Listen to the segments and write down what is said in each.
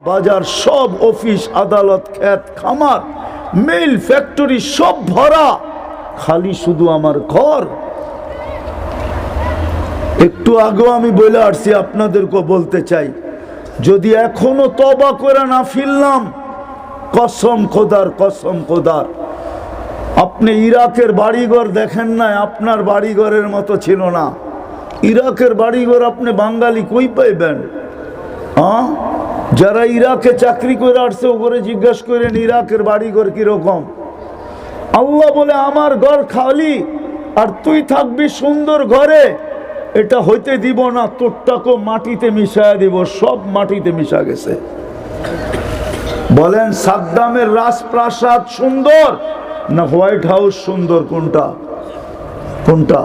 বাজার সব অফিস আদালত ক্ষেত খামার মিল ফ্যাক্টরি সব ভরা, খালি শুধু আমার ঘর। একটু আগেও আমি বলে আসছি, আপনাদেরকে বলতে চাই, যদি এখনো তওবা করে না ফিরলাম, কসম খোদার, কসম খোদার, আপনি ইরাকের বাড়িঘর দেখেন না, আপনার বাড়িঘরের মতো ছিল না। ইরাকের বাড়িঘর আপনি বাঙালি কই পাইবেন? হ্যাঁ, যারা ইরাকে চাকরি করে আসছে ওপরে জিজ্ঞাসা করেন ইরাকের বাড়িঘর কিরকম। আল্লাহ বলে আমার ঘর খালি আর তুই থাকবি সুন্দর ঘরে, এটা হইতে দিব না, তোরটাকে মাটিতে মিশায় দিব। সব মাটিতে মিশা গেছে। বলেন সাদ্দামের রাজপ্রাসাদ সুন্দর না হোয়াইট হাউস সুন্দর? কোনটা কোনটা?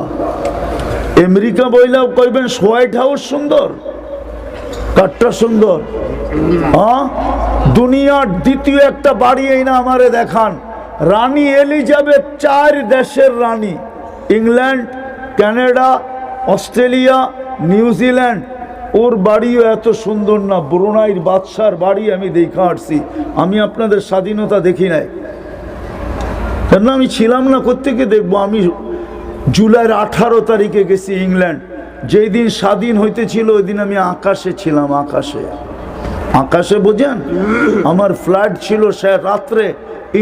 আমেরিকা বইলাও কইবেন হোয়াইট হাউস সুন্দর, কাঠটা সুন্দর? হ্যাঁ, দুনিয়ার দ্বিতীয় একটা বাড়ি এই না আমারে দেখান। রানী এলিজাবেথ 4 দেশের রানী, ইংল্যান্ড, কানাডা, অস্ট্রেলিয়া, নিউজিল্যান্ড, ওর বাড়িও এত সুন্দর না। ব্রুনাইর বাদশার বাড়ি আমি দেখা আসছি। আমি আপনাদের স্বাধীনতা দেখি নাই, কেন আমি ছিলাম না, কোত্থেকে দেখবো? আমি জুলাইয়ের 18 তারিখে গেছি ইংল্যান্ড। যেই দিন স্বাধীন হইতেছিল ওই দিন আমি আকাশে ছিলাম। আকাশে, আকাশে বোঝেন? আমার ফ্লাইট ছিল সে রাত্রে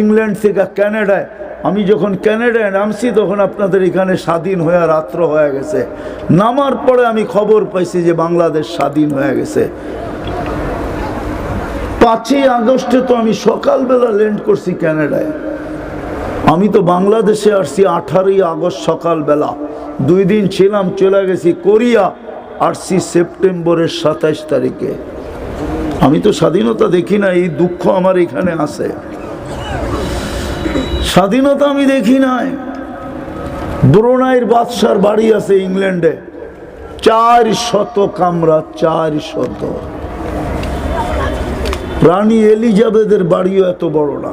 ইংল্যান্ড থেকে কানাডায়। আমি যখন কানাডায় নামছি তখন আপনাদের এখানে স্বাধীন হয়ে রাত্র হয়ে গেছে। নামার পরে আমি খবর পাইছি যে বাংলাদেশ স্বাধীন হয়ে গেছে। 5ই আগস্টে তো আমি সকালবেলা ল্যান্ড করছি কানাডায়। আমি তো বাংলাদেশে আসছি 18ই আগস্ট সকালবেলা। 2 দিন ছিলাম, চলে গেছি কোরিয়া, আসছি সেপ্টেম্বরের 27 তারিখে। আমি তো স্বাধীনতা দেখি না, এই দুঃখ আমার এখানে আছে। স্বাধীনতা আমি দেখি নাই। ব্রুনাইর বাদশার বাড়ি আছে ইংল্যান্ডে, 400 কামরা, 400। রানী এলিজাবেথের বাড়িও এত বড় না,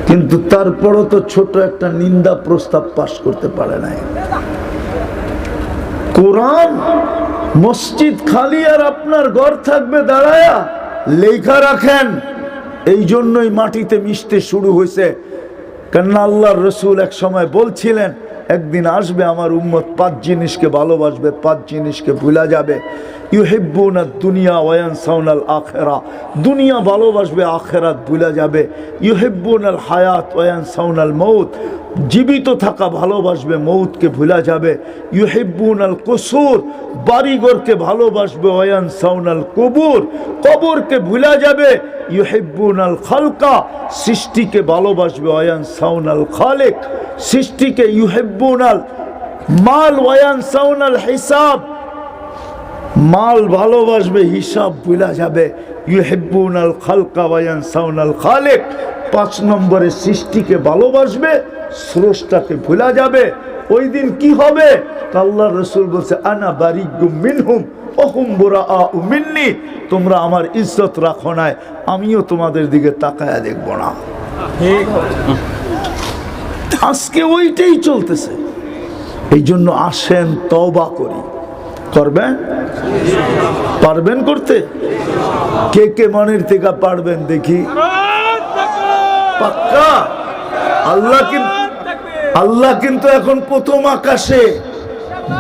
কিন্তু তারপরও তো ছোট একটা নিন্দা প্রস্তাব পাশ করতে পারে নাই। কোরআন, মসজিদ খালি আর আপনার ঘর থাকবে দাঁড়ায়া, লেখা রাখেন। এই জন্যই মাটিতে মিশতে শুরু হয়েছে। কেননা আল্লাহর রসুল এক সময় বলছিলেন একদিন আসবে আমার উম্মত 5 জিনিসকে ভালোবাসবে, 5 জিনিসকে ভুলা যাবে। ইউহিব্বুনা দুনিয়া ওয়া ইয়ানসাউনাল আখিরা, দুনিয়া ভালোবাসবে, আখিরাত ভুলা যাবে। ইউহিব্বুনাল হায়াত ওয়া ইয়ানসাউনাল মউত, জীবিত থাকা ভালোবাসবে, মউতকে ভুলা যাবে। ইউহিব্বুনাল কুসুর, বাড়িঘরকে ভালোবাসবে, ওয়া ইয়ানসাউনাল কুবুর, কবরকে ভুলা যাবে। ইউহিব্বুনাল খালকা, সৃষ্টিকে ভালোবাসবে, ওয়া ইয়ানসাউনাল খালিক, সৃষ্টিকে। ইউহিব্বুনাল মাল ওয়া ইয়ানসাউনাল হিসাব, মাল ভালোবাসবে, হিসাব ভুলা যাবে। ইউহিব্বুনাল খালকা ওয়া ইয়ানসাউনাল খালিক, 5 নম্বরে সৃষ্টিকে ভালোবাসবে, স্রষ্টাকে ভুলা যাবে। ওই দিন কি হবে? আল্লাহর রাসূল বলছে আনা বারিগুম মিনহুম ওয়া হুম বুরাআউ মিন্নি, তোমরা আমার ইজ্জত রাখো না, আমিও তোমাদের দিকে তাকায়া দেখব না। আজকে ওইটাই চলতেছে। এই জন্য আসেন তওবা করি। করবেন? পারবেন করতে? কে কে মনের থেকে পারবেন দেখি? পাক্কা? আল্লাহ কিন্তু এখন প্রথম আকাশে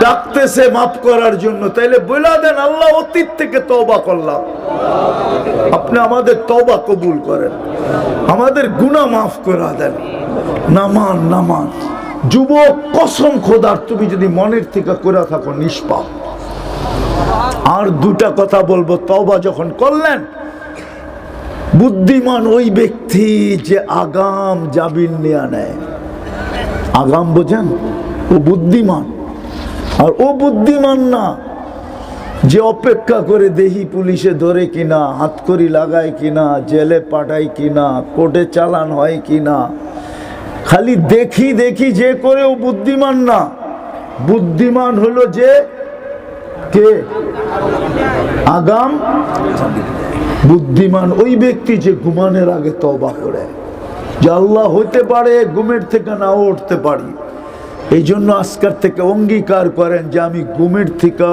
ডাকতেছে মাফ করার জন্য। তাইলে বলে দেন আল্লাহ অতীত থেকে তওবা করলাম, আপনি আমাদের তওবা কবুল করেন, আমাদের গুনাহ মাফ করে দেন। নামান নামান যুবক, কসম খোদার, তুমি যদি মনের থেকে করে থাকো নিষ্পাপ। আর 2টা কথা বলবো। তওবা যখন করলেন, বুদ্ধিমান ওই ব্যক্তি যে আগাম জামিন নিয়ে নেয়। আগাম বোঝেন? ও বুদ্ধিমান। আর ও বুদ্ধিমান না যে অপেক্ষা করে দেখি পুলিশে ধরে কিনা, হাতকড়ি লাগায় কিনা, জেলে পাঠায় কিনা, কোর্টে চালান হয় কিনা, খালি দেখি দেখি যে করে, ও বুদ্ধিমান না। বুদ্ধিমান হলো যে কে? আগাম। বুদ্ধিমান ওই ব্যক্তি যে ঘুমানোর আগে তওবা করে যে আল্লাহ হইতে পারে ঘুমের থেকে নাও উঠতে পারি। এই জন্য আজকের থেকে অঙ্গীকার করেন যে আমি ঘুমের থেকে